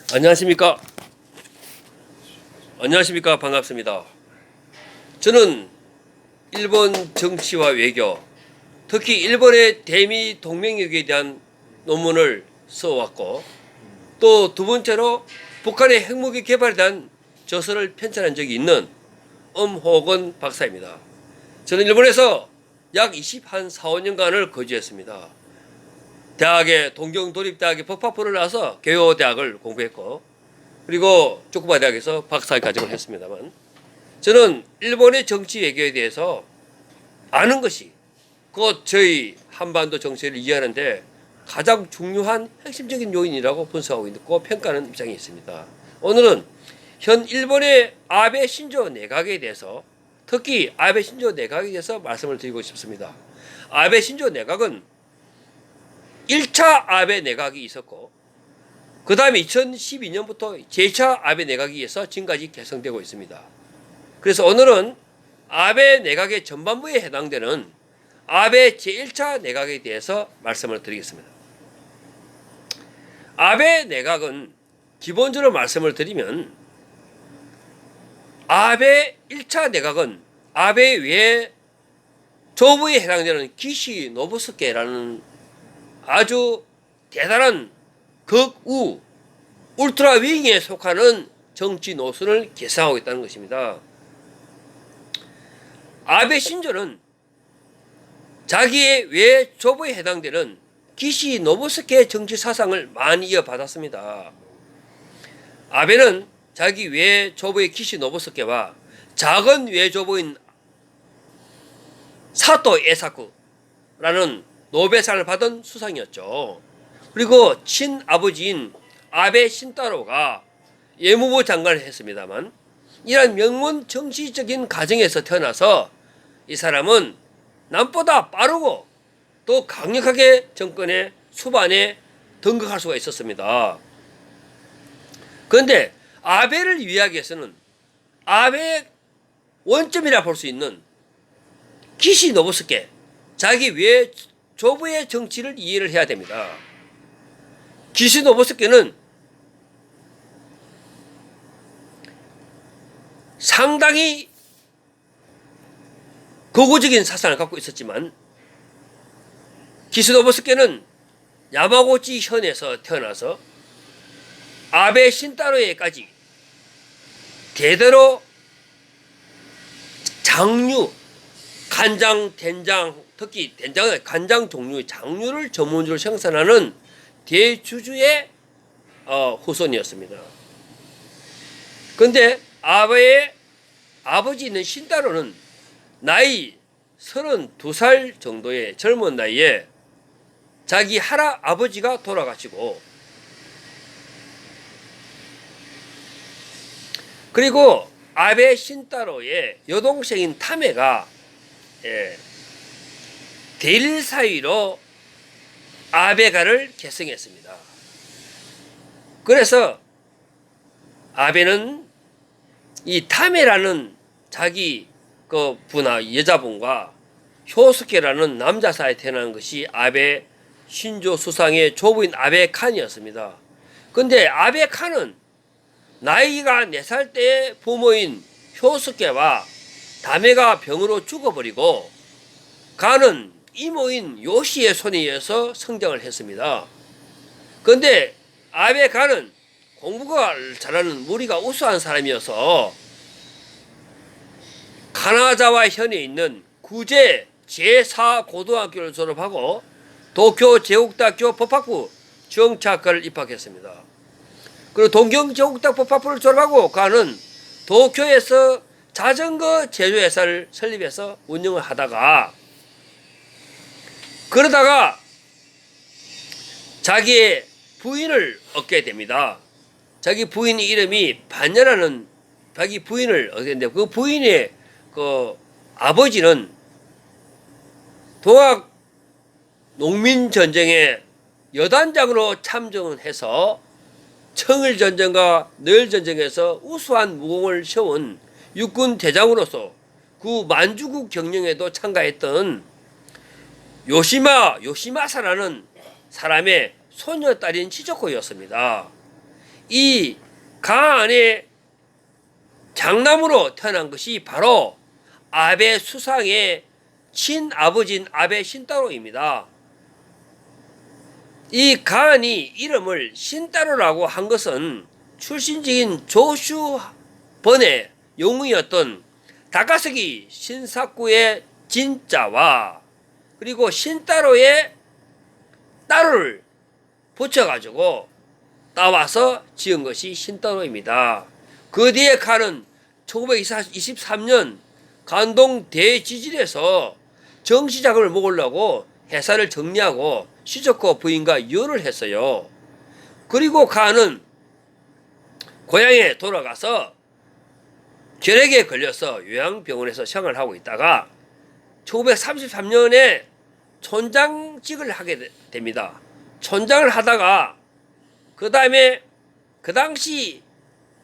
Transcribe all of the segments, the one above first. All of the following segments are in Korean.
안녕하십니까. 안녕하십니까. 반갑습니다. 저는 일본 정치와 외교, 특히 일본의 대미 동맹역에 대한 논문을 써왔고, 또 두 번째로 북한의 핵무기 개발에 대한 저서를 편찬한 적이 있는 엄호건 박사입니다. 저는 일본에서 약 4, 5년간을 거주했습니다. 대학에 동경도립대학의 법학부를 나와서 개요대학을 공부했고, 그리고 筑波 대학에서 박사 과정을 했습니다만, 저는 일본의 정치 외교에 대해서 아는 것이 곧 저희 한반도 정세를 이해하는데 가장 중요한 핵심적인 요인이라고 분석하고 있고 평가하는 입장이 있습니다. 오늘은 현 일본의 아베 신조 내각에 대해서, 특히 아베 신조 내각에 대해서 말씀을 드리고 싶습니다. 아베 신조 내각은 1차 아베 내각이 있었고, 그 다음에 2012년부터 제2차 아베 내각에 의해서 지금까지 개성되고 있습니다. 그래서 오늘은 아베 내각의 전반부에 해당되는 아베 제1차 내각에 대해서 말씀을 드리겠습니다. 아베 내각은 기본적으로 말씀을 드리면, 아베 1차 내각은 아베 외에 조부에 해당되는 기시 노부스케라는 아주 대단한 극우 울트라 윙에 속하는 정치 노선을 계승하고 있다는 것입니다. 아베 신조는 자기의 외 조부에 해당되는 기시 노부스케 정치 사상을 많이 이어받았습니다. 아베는 자기 외 조부의 기시 노부스케와 작은 외 조부인 사토 에사쿠라는 노벨상을 받은 수상이었죠. 그리고 친아버지인 아베 신타로가 외무부 장관을 했습니다만, 이런 명문 정치적인 가정에서 태어나서 이 사람은 남보다 빠르고 또 강력하게 정권의 수반에 등극할 수가 있었습니다. 그런데 아베를 이해하기 위해서는 아베의 원점이라 볼 수 있는 기시 노부스케, 자기 외 조부의 정치를 이해를 해야 됩니다. 기시 노부스케는 상당히 극우적인 사상을 갖고 있었지만, 기시 노부스케는 야마구치 현에서 태어나서 아베 신타로에까지 대대로 장류, 간장, 된장, 특히 된장은 간장 종류, 장류를 전문적으로 생산하는 대주주의 후손이었습니다. 그런데 아베의 아버지 있는 신타로는 나이 32살 정도의 젊은 나이에 자기 할아버지가 돌아가시고, 그리고 아베 신타로의 여동생인 타메가 대일 사위로 아베가를 계승했습니다. 그래서 아베는 이 타메라는 자기 그 분하 여자분과 효스케라는 남자 사이에 태어난 것이 아베 신조 수상의 조부인 아베 칸이었습니다. 그런데 아베 칸은 나이가 4살 때의 부모인 효스케와 다메가 병으로 죽어버리고, 가는 이모인 요시의 손에 의해서 성장을 했습니다. 그런데 아베 가는 공부가 잘하는 머리가 우수한 사람이어서 가나자와 현에 있는 구제 제4고등학교를 졸업하고 도쿄 제국대학교 법학부 정치학과를 입학했습니다. 그리고 동경 제국대학 법학부를 졸업하고 가는 도쿄에서 자전거 제조회사를 설립해서 운영을 하다가, 그러다가 자기의 부인을 얻게 됩니다. 자기 부인 이름이 반야라는 자기 부인을 얻게 되는데, 그 부인의 그 아버지는 동학 농민전쟁에 여단장으로 참전을 해서 청일전쟁과 너일전쟁에서 우수한 무공을 세운 육군 대장으로서 그 만주국 경영에도 참가했던 요시마사라는 사람의 소녀딸인 시조코였습니다. 이 가안의 장남으로 태어난 것이 바로 아베 수상의 친아버지인 아베 신따로입니다. 이 가안이 이름을 신따로라고 한 것은 출신지인 조슈번의 영웅이었던 다카스기 신사쿠의 진자와 그리고 신따로의 따로를 붙여가지고 따와서 지은 것이 신따로입니다. 그 뒤에 가는 1923년 간동 대지진에서 정시자금을 모으려고 회사를 정리하고 시조코 부인과 이혼을 했어요. 그리고 가는 고향에 돌아가서 결핵에 걸려서 요양병원에서 생활을 하고 있다가 1933년에 촌장직을 하게 됩니다. 촌장을 하다가 그 다음에 그 당시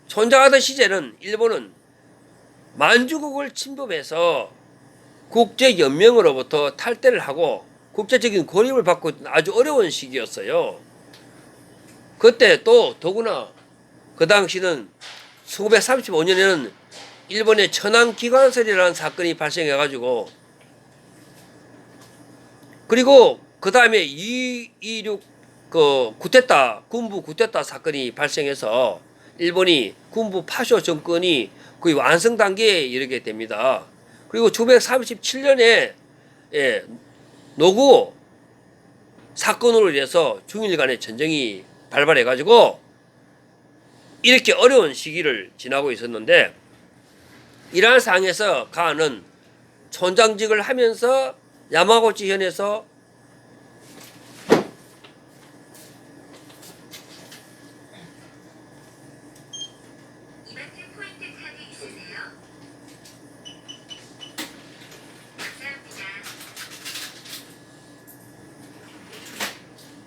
촌장하던 시절은 일본은 만주국을 침범해서 국제연맹으로부터 탈퇴를 하고 국제적인 고립을 받고 아주 어려운 시기였어요. 그때 또 더구나 그 당시는 1935년에는 일본의 천안기관설이라는 사건이 발생해가지고 그리고 그 다음에 226 구테타 군부 구테타 사건이 발생해서 일본이 군부 파쇼 정권이 거의 완성 단계에 이르게 됩니다. 그리고 1937년에 노구 사건으로 인해서 중일 간의 전쟁이 발발해가지고 이렇게 어려운 시기를 지나고 있었는데 이러한 상황에서 가는 촌장직을 하면서 야마구치 현에서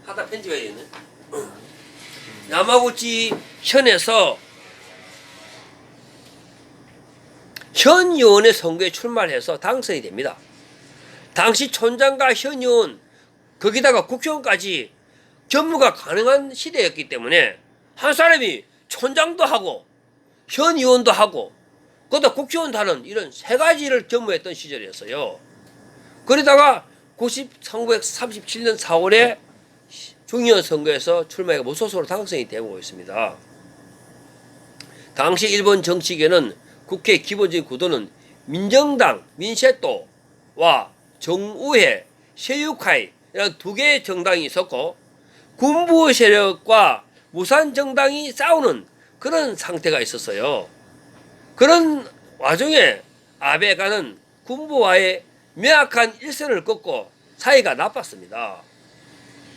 하다 편집해야겠네. 야마구치 현에서 현 의원의 선거에 출마를 해서 당선이 됩니다. 당시 촌장과 현 의원 거기다가 국회의원까지 전무가 가능한 시대였기 때문에 한 사람이 촌장도 하고 현 의원도 하고 그러다 국회의원도 하는 이런 세 가지를 전무했던 시절이었어요. 그러다가 1937년 4월에 중의원 선거에서 출마해서 무소속으로 당선이 되고 있습니다. 당시 일본 정치계는 국회의 기본적인 구도는 민정당, 민세토와 정우회, 세유카이 이런 두 개의 정당이 있었고 군부 세력과 무산 정당이 싸우는 그런 상태가 있었어요. 그런 와중에 아베가는 군부와의 명확한 일선을 긋고 사이가 나빴습니다.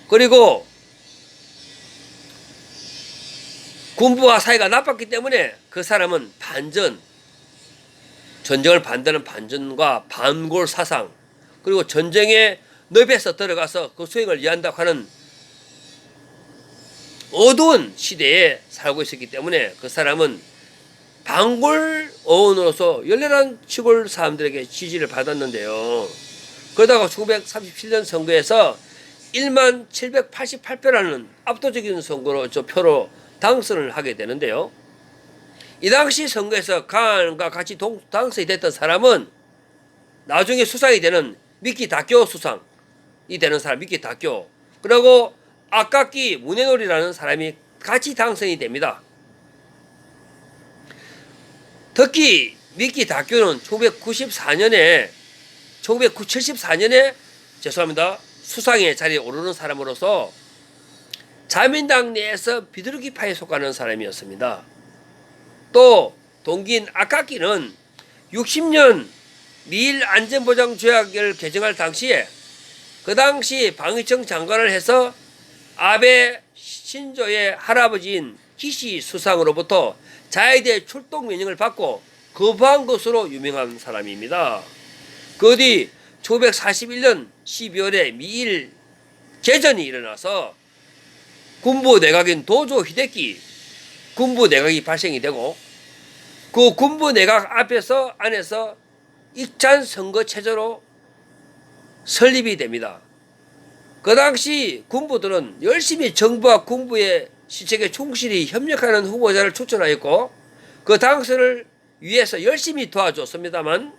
그리고 군부와 사이가 나빴기 때문에 그 사람은 전쟁을 반대하는 반전과 반골 사상 그리고 전쟁의 늪에서 들어가서 그 수행을 이해한다고 하는 어두운 시대에 살고 있었기 때문에 그 사람은 반골 어원으로서 열렬한 시골 사람들에게 지지를 받았는데요. 그러다가 1937년 선거에서 1만 788표라는 압도적인 선거로 표로 당선을 하게 되는데요. 이 당시 선거에서 가안과 같이 당선이 됐던 사람은 나중에 수상이 되는 미키 다쿄 수상이 되는 사람 미키 다쿄 그리고 아카키 무네노리라는 사람이 같이 당선이 됩니다. 특히 미키 다쿄는 1974년에 수상의 자리에 오르는 사람으로서 자민당 내에서 비둘기파에 속하는 사람이었습니다. 또 동기인 아카키는 60년 미일 안전보장조약을 개정할 당시에 그 당시 방위청 장관을 해서 아베 신조의 할아버지인 기시 수상으로부터 자위대 출동 명령을 받고 거부한 것으로 유명한 사람입니다. 그 뒤 1941년 12월에 미일 개전이 일어나서 군부 내각인 도조 히데키 군부 내각이 발생이 되고 그 군부 내각 안에서 익찬 선거 체제로 설립이 됩니다. 그 당시 군부들은 열심히 정부와 군부의 시책에 충실히 협력하는 후보자를 추천하였고 그 당선을 위해서 열심히 도와줬습니다만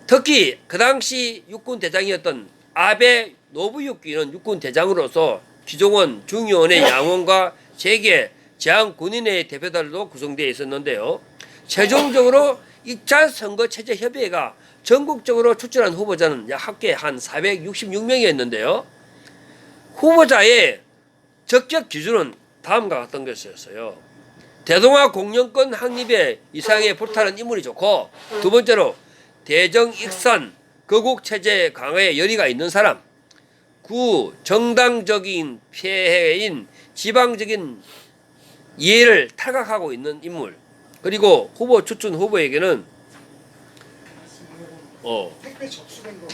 특히 그 당시 육군 대장이었던 아베 노부유키는 육군 대장으로서 기종원, 중의원의 양원과 재계, 제한군인의 대표단도 구성되어 있었는데요. 최종적으로 익찬 선거체제협의회가 전국적으로 추천한 후보자는 약 합계 한 466명이었는데요. 후보자의 적격 기준은 다음과 같은 것이었어요. 대동아 공영권 확립에 이상에 불타는 인물이 좋고, 두 번째로 대정 익산 거국체제 강화에 열의가 있는 사람, 정당적인 폐해인 지방적인 이해를 탈각하고 있는 인물, 그리고 후보 추천 후보에게는 택배 접수된 거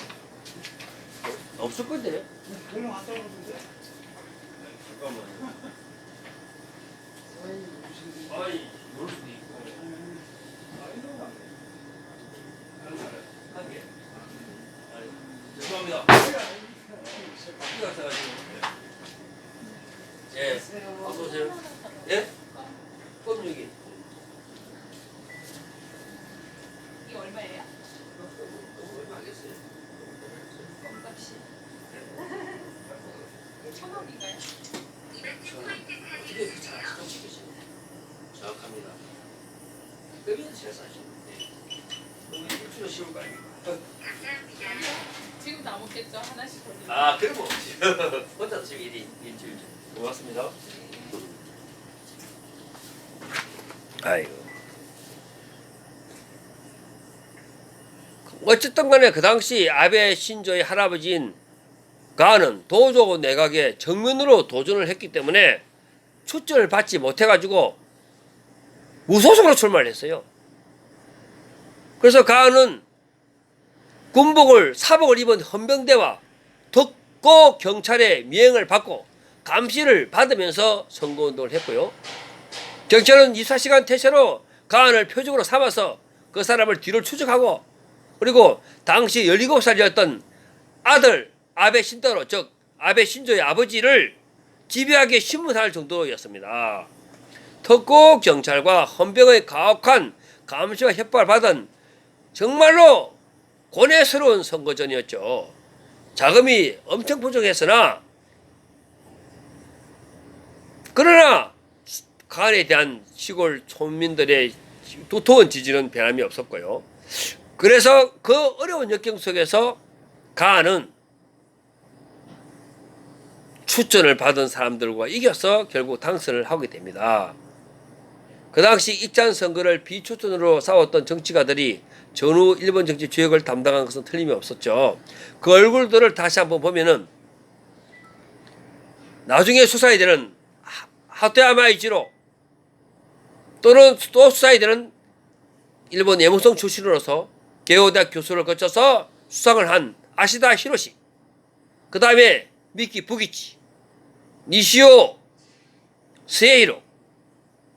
없을 건데. 돈을 안 떨어졌는데? 잠깐만. 아이, 모를 수도 있고. 죄송합니다. 예, 어서 오세요. 예? 껌 여기. 이게 얼마예요? 얼마 하겠어요? 껌값이 1,000원인가요? 어떻게 잘 찍으시죠? 정확합니다. 껌이 제일 싸시는데 너무 1kg 씌울 거 아닙니까? 지금 다 먹겠죠? 하나씩 돌리면. 아, 그럼 없지. 혼자 지금 일주일 전. 고맙습니다. 아이고. 어쨌든 간에 그 당시 아베 신조의 할아버지인 가는 도조 내각에 정면으로 도전을 했기 때문에 추천을 받지 못해가지고 무소속으로 출마를 했어요. 그래서 가는 사복을 입은 헌병대와 특고 경찰의 미행을 받고 감시를 받으면서 선거운동을 했고요. 경찰은 24시간 태세로 가한을 표적으로 삼아서 그 사람을 뒤로 추적하고, 그리고 당시 17살이었던 아들 아베 신타로, 즉 아베 신조의 아버지를 집요하게 신문할 정도였습니다. 특고 경찰과 헌병의 가혹한 감시와 협박을 받은 정말로 고뇌스러운 선거전이었죠. 자금이 엄청 부족했으나 그러나 가한에 대한 시골 촌민들의 두터운 지지는 변함이 없었고요. 그래서 그 어려운 역경 속에서 가한은 추천을 받은 사람들과 이겨서 결국 당선을 하게 됩니다. 그 당시 익산 선거를 비추천으로 싸웠던 정치가들이 전후 일본 정치 주역을 담당한 것은 틀림이 없었죠. 그 얼굴들을 다시 한번 보면은 나중에 수사해야 되는 하토야마 이치로, 또는 또 수사해야 되는 일본 예무성 출신으로서 게오대학 교수를 거쳐서 수상을 한 아시다 히로시, 그 다음에 미키 부기치, 니시오 스에이로,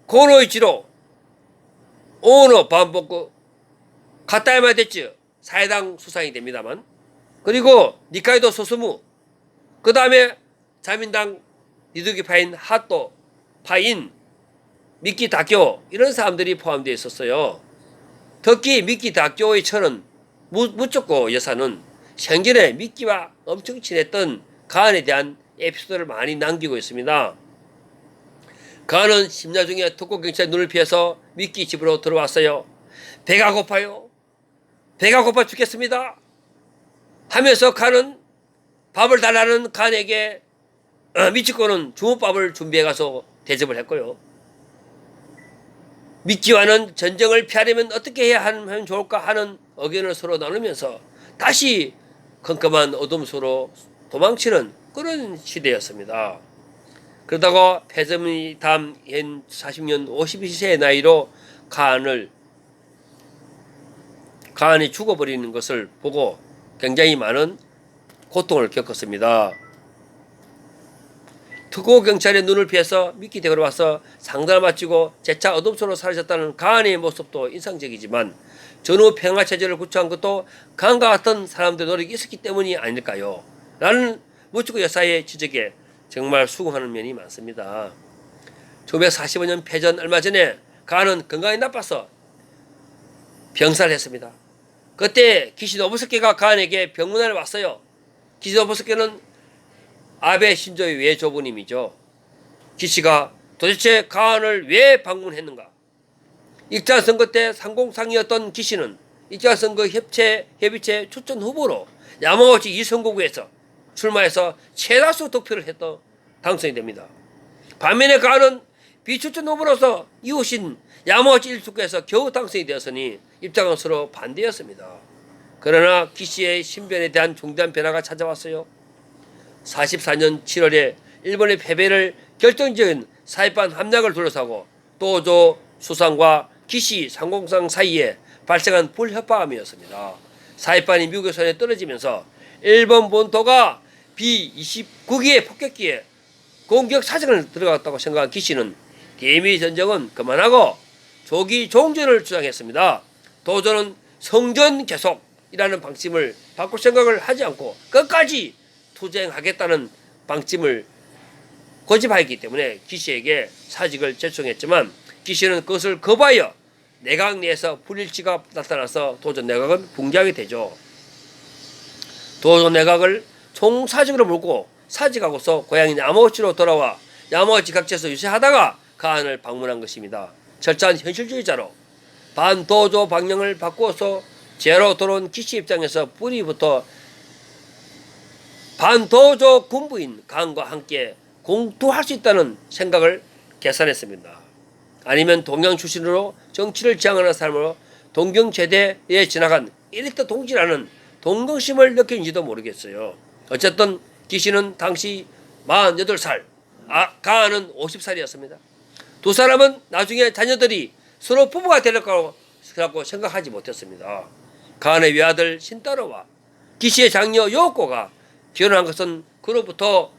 고노이치로, 오노 반복구, 가타야마 데츠 사회당 수상이 됩니다만, 그리고 니카이도 소스무, 그 다음에 자민당 니두기 파인 하토 파인, 미키 다쿄, 이런 사람들이 포함되어 있었어요. 특히 미키 다쿄의 처는 무초코 여사는 생전에 미키와 엄청 친했던 가한에 대한 에피소드를 많이 남기고 있습니다. 가한은 심야 중에 특고 경찰의 눈을 피해서 미키 집으로 들어왔어요. 배가 고파요. 배가 고파 죽겠습니다. 하면서 가는 밥을 달라는 가한에게 미치코는 주먹밥을 준비해 가서 대접을 했고요. 미키와는 전쟁을 피하려면 어떻게 해야 하면 좋을까 하는 의견을 서로 나누면서 다시 컴컴한 어둠 속으로 도망치는 그런 시대였습니다. 그러다가 패점이 다음 40년 52세의 나이로 가한이 죽어버리는 것을 보고 굉장히 많은 고통을 겪었습니다. 특고 경찰의 눈을 피해서 미키 댁으로 와서 상담을 마치고 재차 어둠 속으로 사라졌다는 가한의 모습도 인상적이지만 전후 평화체제를 구축한 것도 가한과 같은 사람들의 노력이 있었기 때문이 아닐까요? 라는 무츠코 여사의 지적에 정말 수긍하는 면이 많습니다. 1945년 패전 얼마 전에 가은은 건강이 나빠서 병사를 했습니다. 그때 기시노부스케가 가은에게 병문안을 왔어요. 기시노부스케는 아베 신조의 외조부님이죠. 기시가 도대체 가은을 왜 방문했는가? 익산 선거 때 상공상이었던 기시는 익산 선거 협의체 추천 후보로 야마구치 2선거구에서 출마해서 최다수 득표를 했던 당선이 됩니다. 반면에 가은은 비추천 후보로서 이웃인 야마구치 1수구에서 겨우 당선이 되었으니 입장은 서로 반대였습니다. 그러나 기시의 신변에 대한 중대한 변화가 찾아왔어요. 44년 7월에 일본의 패배를 결정적인 사이판 함락을 둘러싸고 도조 수상과 기시 상공상 사이에 발생한 불협화음이었습니다. 사이판이 미국의 손에 떨어지면서 일본 본토가 B-29기의 폭격기에 공격 사정을 들어갔다고 생각한 기시는 대미 전쟁은 그만하고 조기 종전을 주장했습니다. 도조는 성전 계속이라는 방침을 바꿀 생각을 하지 않고 끝까지 투쟁하겠다는 방침을 고집하였기 때문에 기시에게 사직을 제청했지만 기시는 그것을 거부하여 내각 내에서 불일치가 나타나서 도조 내각은 붕괴하게 되죠. 도조 내각을 총사직으로 몰고 사직하고서 고향인 야마구치로 돌아와 야마구치 각지에서 유세하다가 가한을 방문한 것입니다. 철저한 현실주의자로 반도조 방향을 바꾸어서 제로 돌아온 기시 입장에서 뿌리부터 반도조 군부인 가한과 함께 공투할 수 있다는 생각을 계산했습니다. 아니면 동양 출신으로 정치를 지향하는 사람으로 동경제대에 지나간 엘리트 동지라는 동경심을 느끼는지도 모르겠어요. 어쨌든 기시는 당시 48살, 가한은 50살이었습니다. 두 사람은 나중에 자녀들이 서로 부부가 될 거라고 생각하지 못했습니다. 가한의 외아들 신따로와 기시의 장녀 요코가 결혼한 것은 그로부터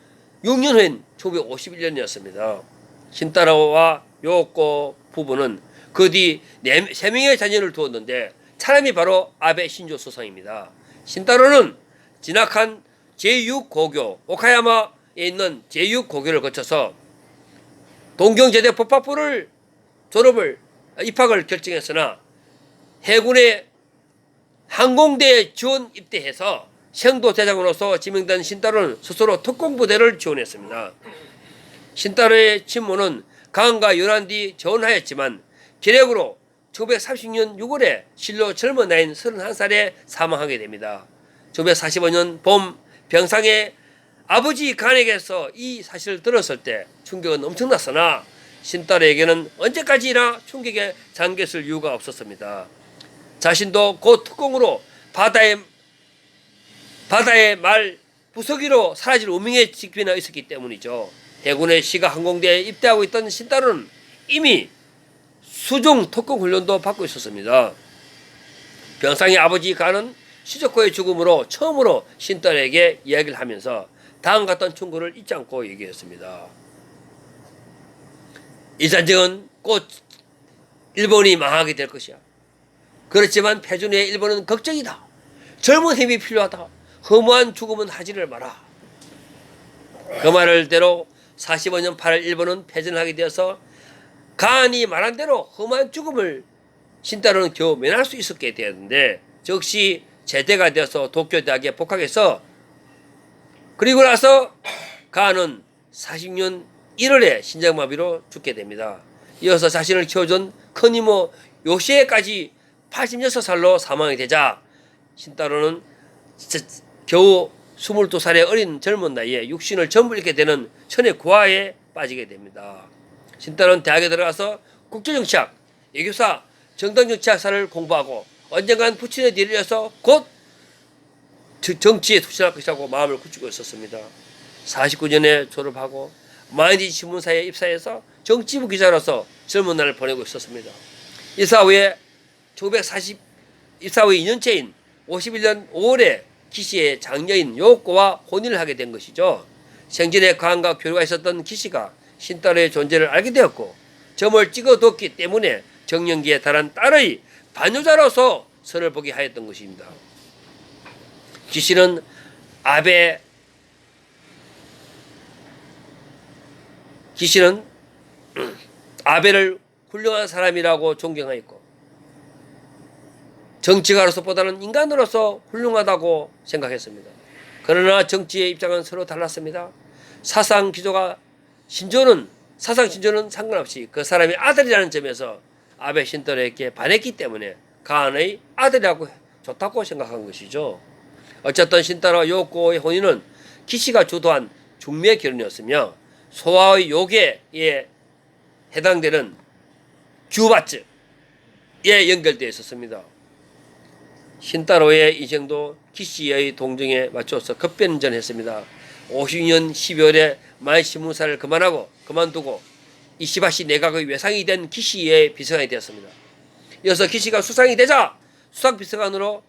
6년 후인 1951년이었습니다. 신따로와 요코 부부는 그 뒤 3명의 자녀를 두었는데 사람이 바로 아베 신조 수상입니다. 신따로는 진학한 제6고교 오카야마에 있는 제6고교를 거쳐서 동경제대 법학부를 입학을 결정했으나 해군의 항공대에 지원 입대해서 생도대장으로서 지명된 신따로는 스스로 특공부대를 지원했습니다. 신따로의 친모는 가한과 연한 뒤 재혼하였지만 기력으로 1930년 6월에 실로 젊은 나이인 31살에 사망하게 됩니다. 1945년 봄 병상에 아버지 가한에게서 이 사실을 들었을 때 충격은 엄청났으나 신따로에게는 언제까지나 충격에 잠겼을 이유가 없었습니다. 자신도 곧 특공으로 바다의 말 부서기로 사라질 운명의 직면에 있었기 때문이죠. 해군의 시가 항공대에 입대하고 있던 신따로는 이미 수중 특공 훈련도 받고 있었습니다. 병상의 아버지 가는 시조코의 죽음으로 처음으로 신따로에게 이야기를 하면서 다음 같은 충고를 잊지 않고 얘기했습니다. 이 전쟁은 곧 일본이 망하게 될 것이야. 그렇지만 패전 후에 일본은 걱정이다. 젊은 힘이 필요하다. 허무한 죽음은 하지를 마라. 그 말을 대로 45년 8월 일본은 패전하게 되어서 가한이 말한 대로 험한 죽음을 신따로는 겨우 면할 수 있었게 되었는데 즉시 제대가 되어서 도쿄대학에 복학해서 그리고 나서 가한은 40년 1월에 심장마비로 죽게 됩니다. 이어서 자신을 키워준 큰 이모 요시에까지 86살로 사망이 되자 신따로는 겨우 22살의 어린 젊은 나이에 육신을 전부 잃게 되는 천의 고아에 빠지게 됩니다. 신따로는 대학에 들어가서 국제정치학, 외교사, 정당정치학사를 공부하고 언젠간 부친의 뒤를 이어서 곧 정치에 투신할 것이라고 마음을 굳히고 있었습니다. 49년에 졸업하고 마이니지 신문사에 입사해서 정치부 기자로서 젊은 날을 보내고 있었습니다. 입사 후에 2년째인 51년 5월에 기시의 장녀인 요코와 혼인을 하게 된 것이죠. 생전에 가한과 교류가 있었던 기시가 신따로의 존재를 알게 되었고 점을 찍어뒀기 때문에 정년기에 달한 딸의 반여자로서 선을 보게 하였던 것입니다. 기시는 아베 기시는 아베를 훌륭한 사람이라고 존경하였고 정치가로서보다는 인간으로서 훌륭하다고 생각했습니다. 그러나 정치의 입장은 서로 달랐습니다. 사상 신조는 상관없이 그 사람이 아들이라는 점에서 아베 신타로에게 반했기 때문에 가한의 아들이라고 좋다고 생각한 것이죠. 어쨌든 신타로와 요코의 혼인은 기시가 주도한 중매 결혼이었으며 소아의 요괴에 해당되는 규바츠에 연결되어 있었습니다. 신타로의 인생도 기시의 동정에 맞춰서 급변전했습니다. 50년 12월에 만 20살을 그만두고 이시바시 내각의 외상이 된 기시의 비서관이 되었습니다. 이어서 기시가 수상이 되자 수상비서관으로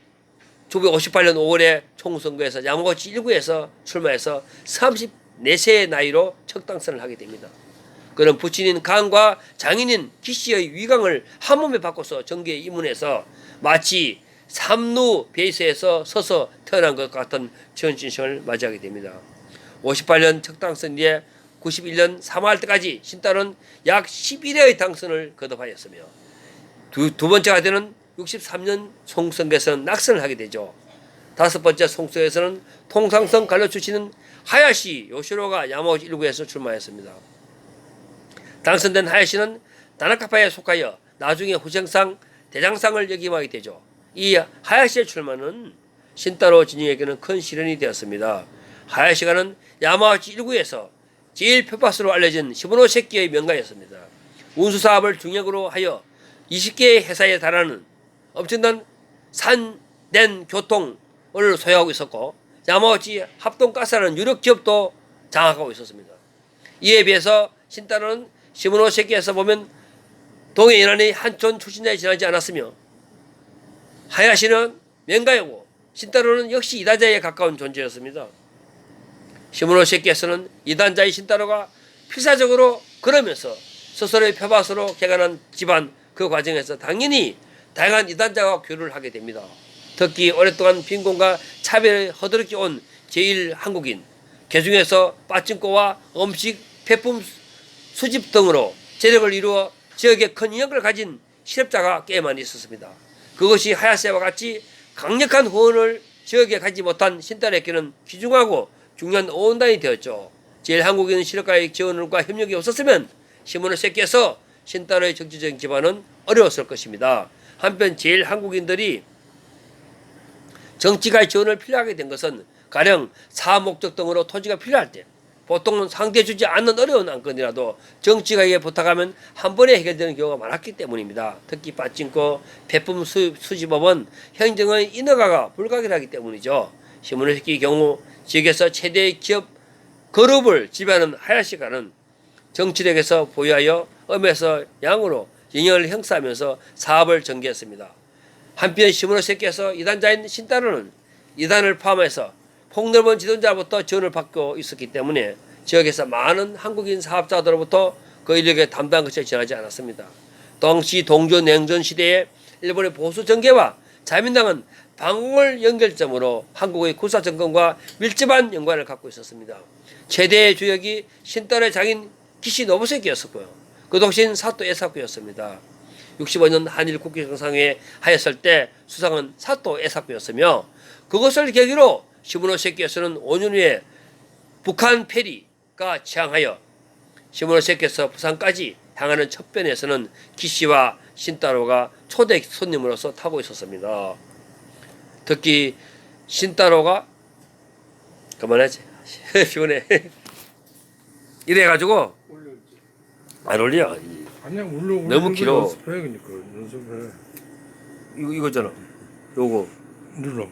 1958년 5월에 총선거에서 야마구치 1구에서 출마해서 34세의 나이로 첫 당선을 하게 됩니다. 그는 부친인 간과 장인인 기시의 위강을 한몸에 바꿔서 정계에 입문해서 마치 삼루 베이스에서 서서 태어난 것 같은 전신성을 맞이하게 됩니다. 58년 첫 당선 뒤에 91년 3월 때까지 신타로는 약 11회의 당선을 거듭하였으며 두 번째가 되는 63년 총선거에서는 낙선을 하게 되죠. 다섯 번째 총선에서는 통상성 관료 출신은 하야시 요시로가 야마구치 1구에서 출마했습니다. 당선된 하야시는 다나카파에 속하여 나중에 후생상 대장상을 역임하게 되죠. 이 하야시의 출마는 신타로 진영에게는 큰 시련이 되었습니다. 하야시가는 야마구치 1구에서 제일 표파수로 알려진 시모노세키의 명가였습니다. 운수사업을 중역으로 하여 20개의 회사에 달하는 엄청난 산된 교통을 소유하고 있었고 야마구치 합동가스라는 유력 기업도 장악하고 있었습니다. 이에 비해서 신타로는 시모노세키에서 보면 동해 연안의 한촌 출신자에 지나지 않았으며 하야시는 명가였고 신타로는 역시 이단자에 가까운 존재였습니다. 시모노세키에서는 이단자의 신타로가 필사적으로 그러면서 스스로의 표밭으로 개간한 집안 그 과정에서 당연히 다양한 이단자와 교류를 하게 됩니다. 특히 오랫동안 빈곤과 차별을 허드렛게 온 제1한국인, 개중에서 빠찡코와 음식, 폐품 수집 등으로 재력을 이루어 지역에 큰 영향을 가진 실업자가 꽤 많이 있었습니다. 그것이 하야시와 같이 강력한 후원을 지역에 가지 못한 신타로에게는 귀중하고 중요한 어원단이 되었죠. 제1한국인 실업가의 지원과 협력이 없었으면 시모노세키에서 신타로의 정치적인 기반은 어려웠을 것입니다. 한편 제1한국인들이 정치가의 지원을 필요하게 된 것은 가령 사목적 등으로 토지가 필요할 때 보통은 상대해주지 않는 어려운 안건이라도 정치가에게 부탁하면 한 번에 해결되는 경우가 많았기 때문입니다. 특히 빠찡코 폐품 수집업은 행정의 인허가가 불가결하기 때문이죠. 시모노세키의 경우 지역에서 최대의 기업 그룹을 지배하는 하야시가는 정치력에서 보유하여 음에서 양으로 영향을 행사하면서 사업을 전개했습니다. 한편 시모노세키에서 이단자인 신타로는 이단을 포함해서 폭넓은 지도자로부터 지원을 받고 있었기 때문에 지역에서 많은 한국인 사업자들로부터 그 인력의 담당 것이 지나지 않았습니다. 당시 동조 냉전 시대에 일본의 보수 정계와 자민당은 방공을 연결점으로 한국의 군사 정권과 밀접한 연관을 갖고 있었습니다. 최대의 주역이 신타로의 장인 기시 노부세키였었고요. 그 동신 사토 에사쿠였습니다. 65년 한일 국회 정상회의 하였을 때 수상은 사토 에사쿠였으며 그것을 계기로 시모노세키에서는 5년 후에 북한 패리가 취항하여 시모노세키에서 부산까지 향하는 첫 편에서는 기시와 신타로가 초대 손님으로서 타고 있었습니다. 특히 신타로가 그만하지 피곤해 이래가지고 안 올려. 아니야 너무 길어. 연습해 그러니까 연습해. 이거잖아. 요거 눌러.